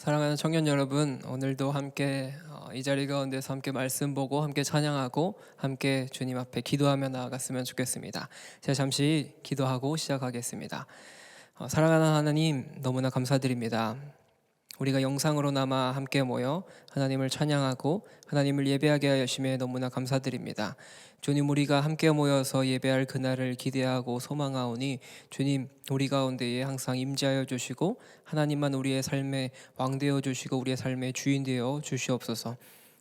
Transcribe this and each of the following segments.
사랑하는 청년 여러분, 오늘도 함께 이 자리 가운데서 함께 말씀 보고 함께 찬양하고 함께 주님 앞에 기도하며 나아갔으면 좋겠습니다. 제가 잠시 기도하고 시작하겠습니다. 사랑하는 하나님, 너무나 감사드립니다. 우리가 영상으로나마 함께 모여 하나님을 찬양하고 하나님을 예배하게 하여 주심에 너무나 감사드립니다. 주님, 우리가 함께 모여서 예배할 그날을 기대하고 소망하오니 주님, 우리 가운데에 항상 임재하여 주시고 하나님만 우리의 삶의 왕 되어 주시고 우리의 삶의 주인 되어 주시옵소서.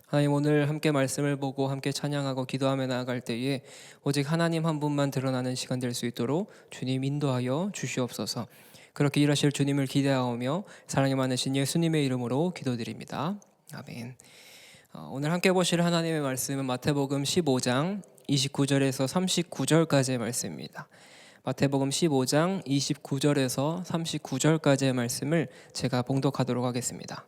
하나님, 오늘 함께 말씀을 보고 함께 찬양하고 기도하며 나아갈 때에 오직 하나님 한 분만 드러나는 시간 될 수 있도록 주님 인도하여 주시옵소서. 그렇게 일하실 주님을 기대하오며 사랑이 많으신 예수님의 이름으로 기도드립니다. 아멘. 오늘 함께 보실 하나님의 말씀은 마태복음 15장 29절에서 39절까지의 말씀입니다. 마태복음 15장 29절에서 39절까지의 말씀을 제가 봉독하도록 하겠습니다.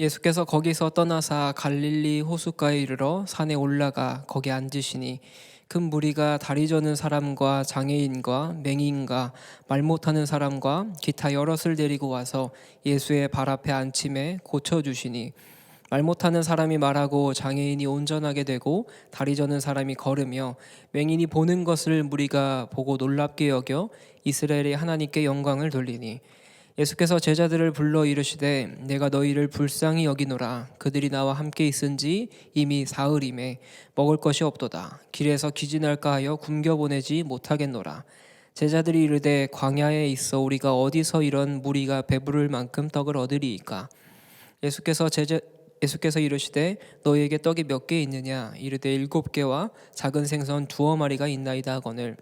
예수께서 거기서 떠나사 갈릴리 호숫가에 이르러 산에 올라가 거기 앉으시니 큰 무리가 다리 저는 사람과 장애인과 맹인과 말 못하는 사람과 기타 여럿을 데리고 와서 예수의 발 앞에 앉힘에 고쳐주시니 말 못하는 사람이 말하고 장애인이 온전하게 되고 다리 저는 사람이 걸으며 맹인이 보는 것을 무리가 보고 놀랍게 여겨 이스라엘의 하나님께 영광을 돌리니 예수께서 제자들을 불러 이르시되 내가 너희를 불쌍히 여기노라. 그들이 나와 함께 있은지 이미 사흘이매 먹을 것이 없도다. 길에서 기진할까 하여 굶겨보내지 못하겠노라. 제자들이 이르되 광야에 있어 우리가 어디서 이런 무리가 배부를 만큼 떡을 얻으리이까. 예수께서 이르시되 너희에게 떡이 몇 개 있느냐. 이르되 7개와 작은 생선 2어마리가 있나이다 하거늘.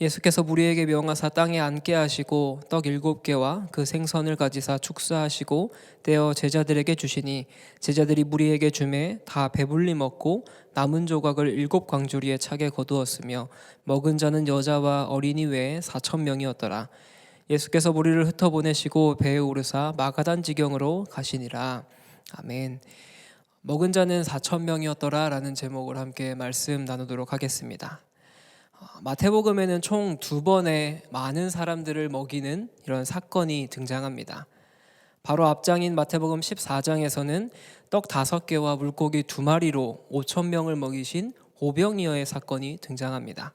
예수께서 무리에게 명하사 땅에 앉게 하시고 떡 7개와 그 생선을 가지사 축사하시고 떼어 제자들에게 주시니 제자들이 무리에게 주매 다 배불리 먹고 남은 조각을 7광주리에 차게 거두었으며 먹은 자는 여자와 어린이 외에 4,000명이었더라. 예수께서 무리를 흩어보내시고 배에 오르사 마가단 지경으로 가시니라. 아멘. 먹은 자는 4,000명이었더라 라는 제목을 함께 말씀 나누도록 하겠습니다. 마태복음에는 총 2번의 많은 사람들을 먹이는 이런 사건이 등장합니다. 바로 앞장인 마태복음 14장에서는 떡 5개와 물고기 2마리로 5,000명을 먹이신 오병이어의 사건이 등장합니다.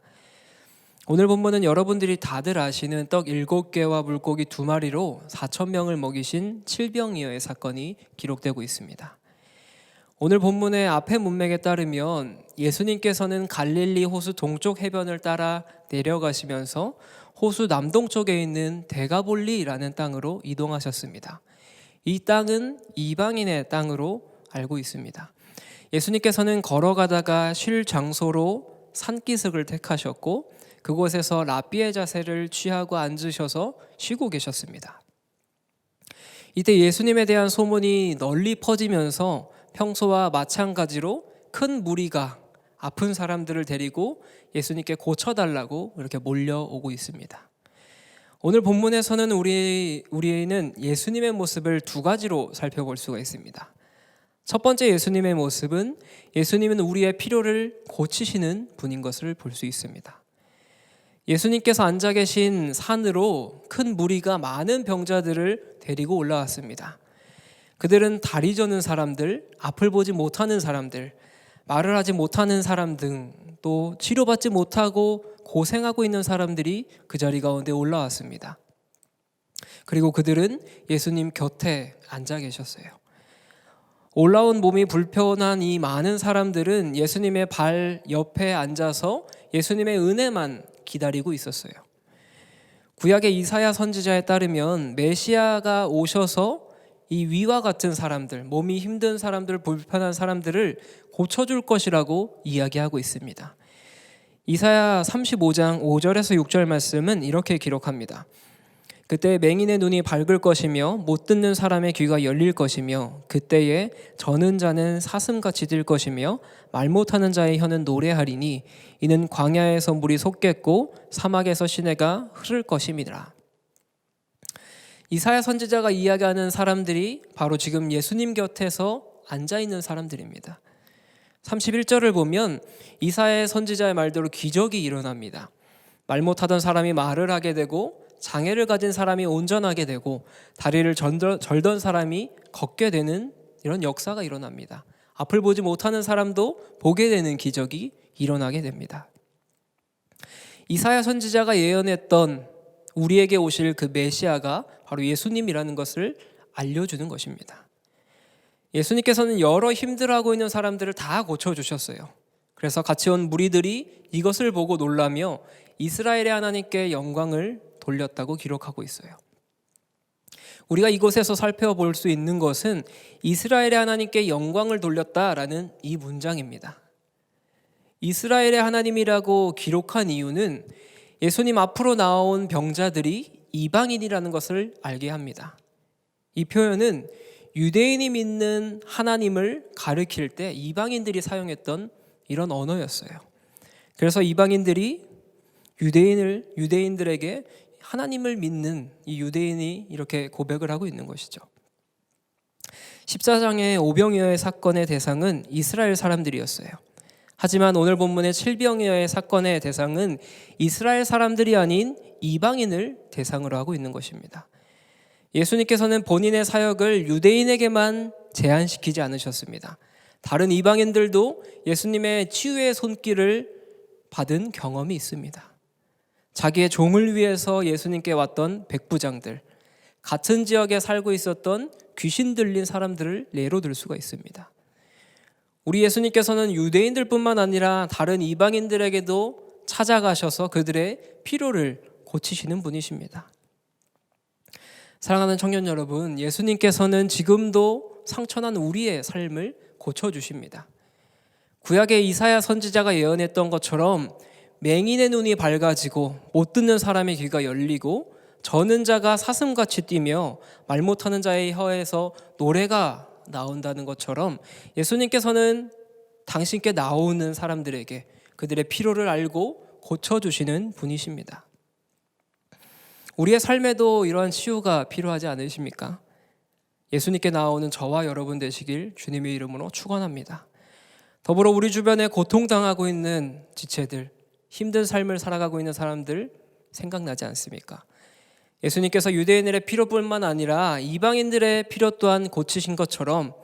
오늘 본문은 여러분들이 다들 아시는 떡 7개와 물고기 2마리로 4,000명을 먹이신 칠병이어의 사건이 기록되고 있습니다. 오늘 본문의 앞의 문맥에 따르면 예수님께서는 갈릴리 호수 동쪽 해변을 따라 내려가시면서 호수 남동쪽에 있는 데가볼리라는 땅으로 이동하셨습니다. 이 땅은 이방인의 땅으로 알고 있습니다. 예수님께서는 걸어가다가 쉴 장소로 산기슭을 택하셨고 그곳에서 랍비의 자세를 취하고 앉으셔서 쉬고 계셨습니다. 이때 예수님에 대한 소문이 널리 퍼지면서 평소와 마찬가지로 큰 무리가 아픈 사람들을 데리고 예수님께 고쳐달라고 이렇게 몰려오고 있습니다. 오늘 본문에서는 우리는 예수님의 모습을 2가지로 살펴볼 수가 있습니다. 첫 번째 예수님의 모습은 예수님은 우리의 필요를 고치시는 분인 것을 볼 수 있습니다. 예수님께서 앉아 계신 산으로 큰 무리가 많은 병자들을 데리고 올라왔습니다. 그들은 다리 저는 사람들, 앞을 보지 못하는 사람들, 말을 하지 못하는 사람 등 또 치료받지 못하고 고생하고 있는 사람들이 그 자리 가운데 올라왔습니다. 그리고 그들은 예수님 곁에 앉아 계셨어요. 올라온 몸이 불편한 이 많은 사람들은 예수님의 발 옆에 앉아서 예수님의 은혜만 기다리고 있었어요. 구약의 이사야 선지자에 따르면 메시아가 오셔서 이 위와 같은 사람들, 몸이 힘든 사람들, 불편한 사람들을 고쳐줄 것이라고 이야기하고 있습니다. 이사야 35장 5절에서 6절 말씀은 이렇게 기록합니다. 그때 맹인의 눈이 밝을 것이며 못 듣는 사람의 귀가 열릴 것이며 그때에 저는 자는 사슴같이 들 것이며 말 못하는 자의 혀는 노래하리니 이는 광야에서 물이 솟겠고 사막에서 시내가 흐를 것임이라. 이사야 선지자가 이야기하는 사람들이 바로 지금 예수님 곁에서 앉아있는 사람들입니다. 31절을 보면 이사야 선지자의 말대로 기적이 일어납니다. 말 못하던 사람이 말을 하게 되고 장애를 가진 사람이 운전하게 되고 다리를 절던 사람이 걷게 되는 이런 역사가 일어납니다. 앞을 보지 못하는 사람도 보게 되는 기적이 일어나게 됩니다. 이사야 선지자가 예언했던 우리에게 오실 그 메시아가 바로 예수님이라는 것을 알려주는 것입니다. 예수님께서는 여러 힘들어하고 있는 사람들을 다 고쳐주셨어요. 그래서 같이 온 무리들이 이것을 보고 놀라며 이스라엘의 하나님께 영광을 돌렸다고 기록하고 있어요. 우리가 이곳에서 살펴볼 수 있는 것은 이스라엘의 하나님께 영광을 돌렸다라는 이 문장입니다. 이스라엘의 하나님이라고 기록한 이유는 예수님 앞으로 나온 병자들이 이방인이라는 것을 알게 합니다. 이 표현은 유대인이 믿는 하나님을 가리킬 때 이방인들이 사용했던 이런 언어였어요. 그래서 이방인들이 유대인들에게 하나님을 믿는 이 유대인이 이렇게 고백을 하고 있는 것이죠. 14장의 오병이어의 사건의 대상은 이스라엘 사람들이었어요. 하지만 오늘 본문의 칠병이어의 사건의 대상은 이스라엘 사람들이 아닌 이방인을 대상으로 하고 있는 것입니다. 예수님께서는 본인의 사역을 유대인에게만 제한시키지 않으셨습니다. 다른 이방인들도 예수님의 치유의 손길을 받은 경험이 있습니다. 자기의 종을 위해서 예수님께 왔던 백부장들, 같은 지역에 살고 있었던 귀신 들린 사람들을 예로 들 수가 있습니다. 우리 예수님께서는 유대인들뿐만 아니라 다른 이방인들에게도 찾아가셔서 그들의 필요를 고치시는 분이십니다. 사랑하는 청년 여러분, 예수님께서는 지금도 상처난 우리의 삶을 고쳐주십니다. 구약의 이사야 선지자가 예언했던 것처럼 맹인의 눈이 밝아지고 못 듣는 사람의 귀가 열리고 저는 자가 사슴같이 뛰며 말 못하는 자의 혀에서 노래가 나온다는 것처럼 예수님께서는 당신께 나오는 사람들에게 그들의 필요를 알고 고쳐주시는 분이십니다. 우리의 삶에도 이러한 치유가 필요하지 않으십니까? 예수님께 나오는 저와 여러분 되시길 주님의 이름으로 축원합니다. 더불어 우리 주변에 고통당하고 있는 지체들, 힘든 삶을 살아가고 있는 사람들 생각나지 않습니까? 예수님께서 유대인들의 필요뿐만 아니라 이방인들의 필요 또한 고치신 것처럼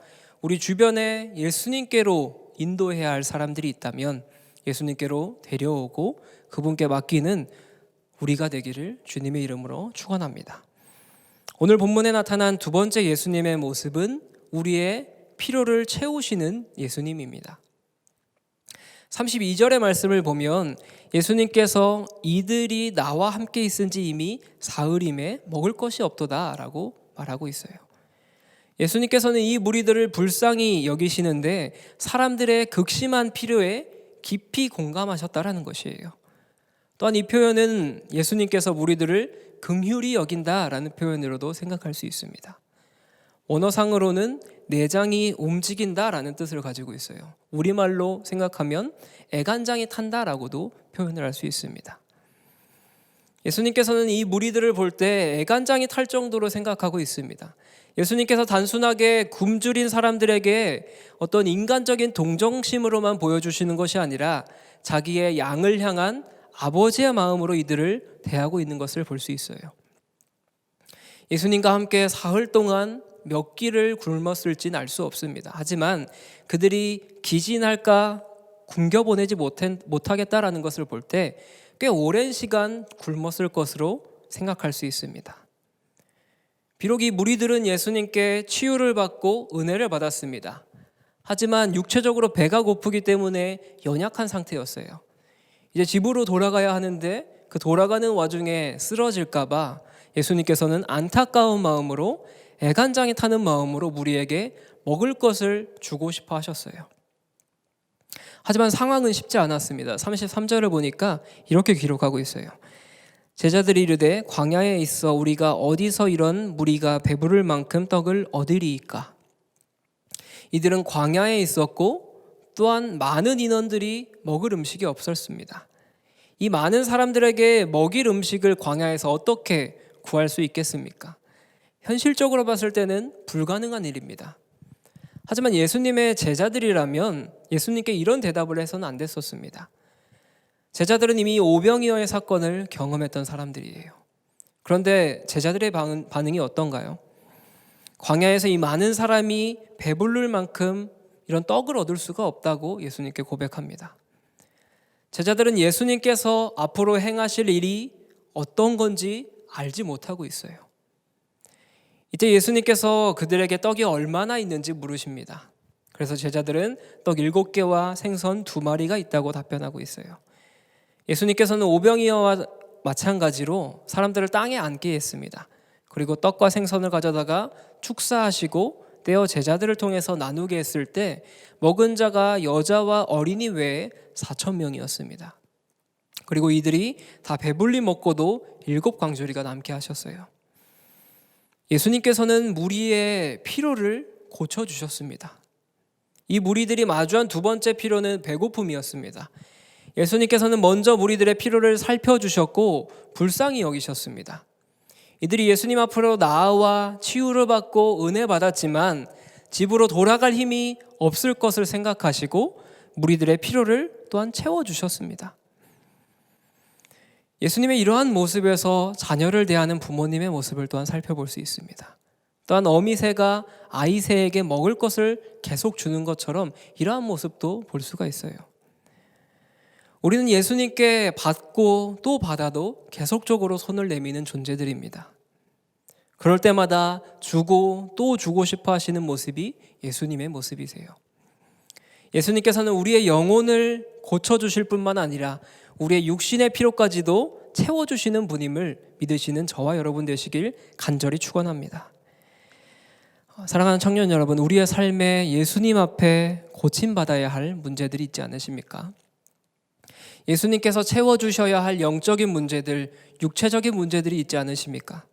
우리 주변에 예수님께로 인도해야 할 사람들이 있다면 예수님께로 데려오고 그분께 맡기는 우리가 되기를 주님의 이름으로 축원합니다. 오늘 본문에 나타난 두 번째 예수님의 모습은 우리의 필요를 채우시는 예수님입니다. 32절의 말씀을 보면 예수님께서 이들이 나와 함께 있은지 이미 사흘임에 먹을 것이 없도다 라고 말하고 있어요. 예수님께서는 이 무리들을 불쌍히 여기시는데 사람들의 극심한 필요에 깊이 공감하셨다라는 것이에요. 또한 이 표현은 예수님께서 무리들을 긍휼히 여긴다라는 표현으로도 생각할 수 있습니다. 원어상으로는 내장이 움직인다라는 뜻을 가지고 있어요. 우리말로 생각하면 애간장이 탄다라고도 표현을 할 수 있습니다. 예수님께서는 이 무리들을 볼 때 애간장이 탈 정도로 생각하고 있습니다. 예수님께서 단순하게 굶주린 사람들에게 어떤 인간적인 동정심으로만 보여주시는 것이 아니라 자기의 양을 향한 아버지의 마음으로 이들을 대하고 있는 것을 볼 수 있어요. 예수님과 함께 사흘 동안 몇 끼를 굶었을지는 알 수 없습니다. 하지만 그들이 기진할까 굶겨보내지 못하겠다라는 것을 볼 때 꽤 오랜 시간 굶었을 것으로 생각할 수 있습니다. 비록 이 무리들은 예수님께 치유를 받고 은혜를 받았습니다. 하지만 육체적으로 배가 고프기 때문에 연약한 상태였어요. 이제 집으로 돌아가야 하는데 그 돌아가는 와중에 쓰러질까 봐 예수님께서는 안타까운 마음으로 애간장이 타는 마음으로 무리에게 먹을 것을 주고 싶어 하셨어요. 하지만 상황은 쉽지 않았습니다. 33절을 보니까 이렇게 기록하고 있어요. 제자들이 이르되 광야에 있어 우리가 어디서 이런 무리가 배부를 만큼 떡을 얻으리이까. 이들은 광야에 있었고 또한 많은 인원들이 먹을 음식이 없었습니다. 이 많은 사람들에게 먹일 음식을 광야에서 어떻게 구할 수 있겠습니까? 현실적으로 봤을 때는 불가능한 일입니다. 하지만 예수님의 제자들이라면 예수님께 이런 대답을 해서는 안 됐었습니다. 제자들은 이미 오병이어의 사건을 경험했던 사람들이에요. 그런데 제자들의 반응이 어떤가요? 광야에서 이 많은 사람이 배부를 만큼 이런 떡을 얻을 수가 없다고 예수님께 고백합니다. 제자들은 예수님께서 앞으로 행하실 일이 어떤 건지 알지 못하고 있어요. 이때 예수님께서 그들에게 떡이 얼마나 있는지 물으십니다. 그래서 제자들은 떡 7개와 생선 2마리가 있다고 답변하고 있어요. 예수님께서는 오병이어와 마찬가지로 사람들을 땅에 앉게 했습니다. 그리고 떡과 생선을 가져다가 축사하시고 떼어 제자들을 통해서 나누게 했을 때 먹은 자가 여자와 어린이 외에 4,000명이었습니다. 그리고 이들이 다 배불리 먹고도 7광주리가 남게 하셨어요. 예수님께서는 무리의 피로를 고쳐주셨습니다. 이 무리들이 마주한 두 번째 피로는 배고픔이었습니다. 예수님께서는 먼저 무리들의 피로를 살펴주셨고 불쌍히 여기셨습니다. 이들이 예수님 앞으로 나아와 치유를 받고 은혜 받았지만 집으로 돌아갈 힘이 없을 것을 생각하시고 무리들의 피로를 또한 채워주셨습니다. 예수님의 이러한 모습에서 자녀를 대하는 부모님의 모습을 또한 살펴볼 수 있습니다. 또한 어미새가 아이새에게 먹을 것을 계속 주는 것처럼 이러한 모습도 볼 수가 있어요. 우리는 예수님께 받고 또 받아도 계속적으로 손을 내미는 존재들입니다. 그럴 때마다 주고 또 주고 싶어 하시는 모습이 예수님의 모습이세요. 예수님께서는 우리의 영혼을 고쳐주실 뿐만 아니라 우리의 육신의 피로까지도 채워주시는 분임을 믿으시는 저와 여러분 되시길 간절히 축원합니다. 사랑하는 청년 여러분, 우리의 삶에 예수님 앞에 고침받아야 할 문제들이 있지 않으십니까? 예수님께서 채워주셔야 할 영적인 문제들, 육체적인 문제들이 있지 않으십니까?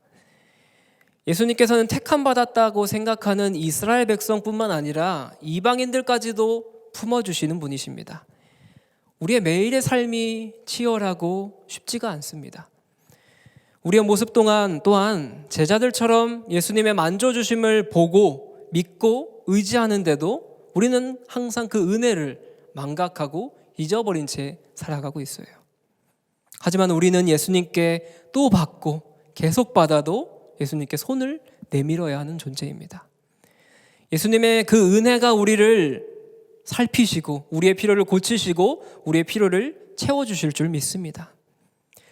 예수님께서는 택함받았다고 생각하는 이스라엘 백성뿐만 아니라 이방인들까지도 품어주시는 분이십니다. 우리의 매일의 삶이 치열하고 쉽지가 않습니다. 우리의 모습 또한 제자들처럼 예수님의 만져주심을 보고 믿고 의지하는데도 우리는 항상 그 은혜를 망각하고 잊어버린 채 살아가고 있어요. 하지만 우리는 예수님께 또 받고 계속 받아도 예수님께 손을 내밀어야 하는 존재입니다. 예수님의 그 은혜가 우리를 살피시고 우리의 필요를 고치시고 우리의 필요를 채워주실 줄 믿습니다.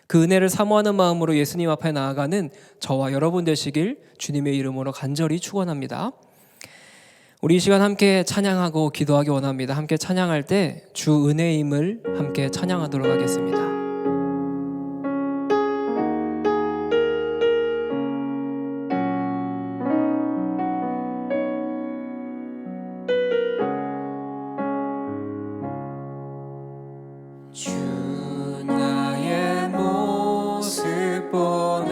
그 은혜를 사모하는 마음으로 예수님 앞에 나아가는 저와 여러분 되시길 주님의 이름으로 간절히 축원합니다. 우리 이 시간 함께 찬양하고 기도하기 원합니다. 함께 찬양할 때 주 은혜임을 함께 찬양하도록 하겠습니다. 주 나의 모습 보네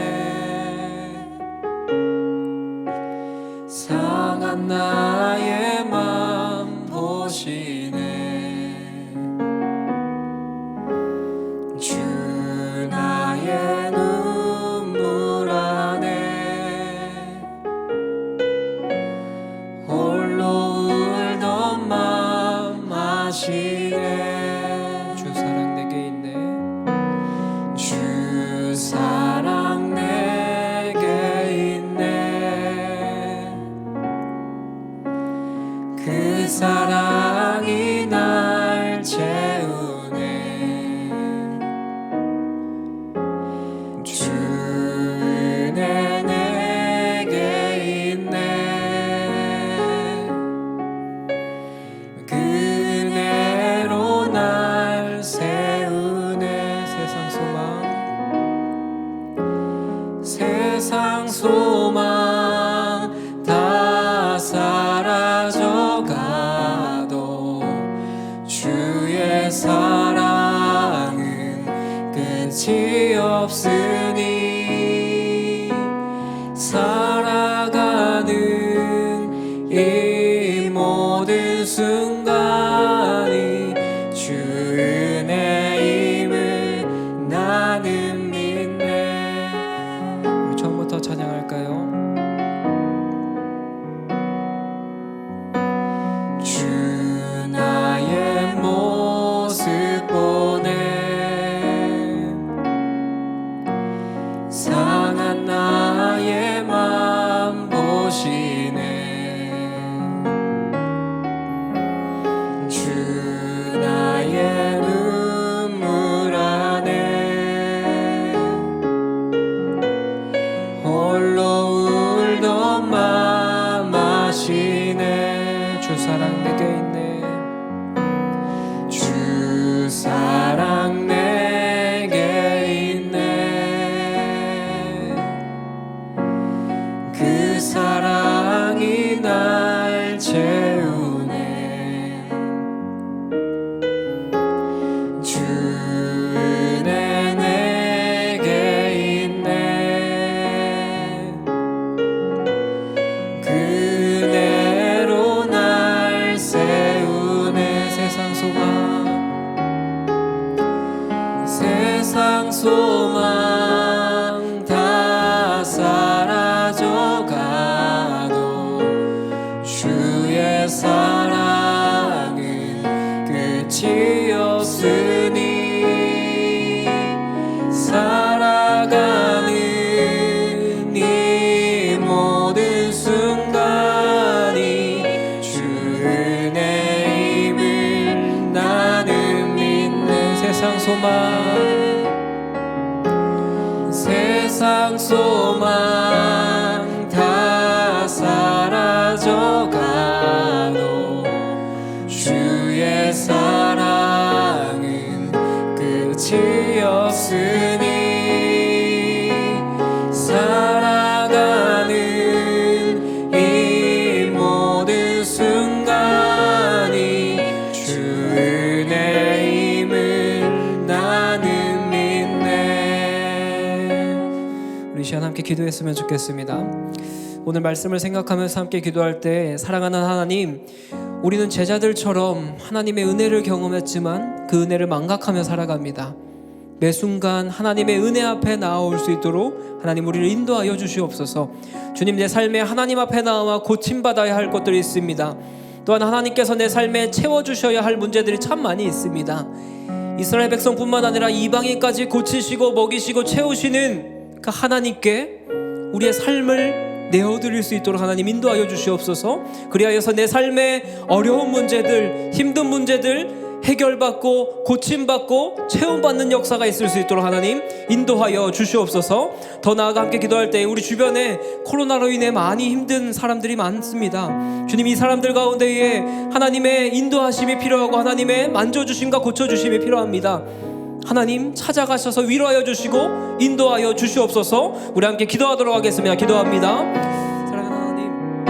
상한 나의 맘 보시네 주 나의 눈물 안에 홀로 울던 맘 아시네 사랑 내게 있네 그 사랑이 날 채우네 주 은혜 내게 있네 그 은혜로 날 세우네 세상 소망 다 사라져가도 주의 사랑은 끝이 없으니 살아가는 이 모든 순간이 주 은혜임을 나는 처음부터 찬양할까요? 주 나의 모습 보네 세상 소망 다 사라져가도 주의 사랑은 끝이 없으니 살아가는 이 모든 순간이 주 은혜임을 나는 믿는 세상 소망 다 사라져가도 주의 사랑은 끝이 없으니 살아가는 이 모든 순간이 주 은혜임을 나는 믿네. 우리 시간 함께 기도했으면 좋겠습니다. 오늘 말씀을 생각하면서 함께 기도할 때, 사랑하는 하나님, 우리는 제자들처럼 하나님의 은혜를 경험했지만 그 은혜를 망각하며 살아갑니다. 매 순간 하나님의 은혜 앞에 나아올 수 있도록 하나님 우리를 인도하여 주시옵소서. 주님, 내 삶에 하나님 앞에 나와 고침받아야 할 것들이 있습니다. 또한 하나님께서 내 삶에 채워주셔야 할 문제들이 참 많이 있습니다. 이스라엘 백성뿐만 아니라 이방인까지 고치시고 먹이시고 채우시는 그 하나님께 우리의 삶을 내어드릴 수 있도록 하나님 인도하여 주시옵소서. 그리하여서 내 삶의 어려운 문제들, 힘든 문제들 해결받고 고침받고 체험받는 역사가 있을 수 있도록 하나님 인도하여 주시옵소서. 더 나아가 함께 기도할 때 우리 주변에 코로나로 인해 많이 힘든 사람들이 많습니다. 주님, 이 사람들 가운데에 하나님의 인도하심이 필요하고 하나님의 만져주심과 고쳐주심이 필요합니다. 하나님 찾아가셔서 위로하여 주시고 인도하여 주시옵소서. 우리 함께 기도하도록 하겠습니다. 기도합니다. 사랑하는 하나님,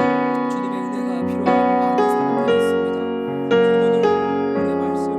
주님의 은혜가 필요한 많은 사람들이 있습니다. 오늘 우리의 말씀을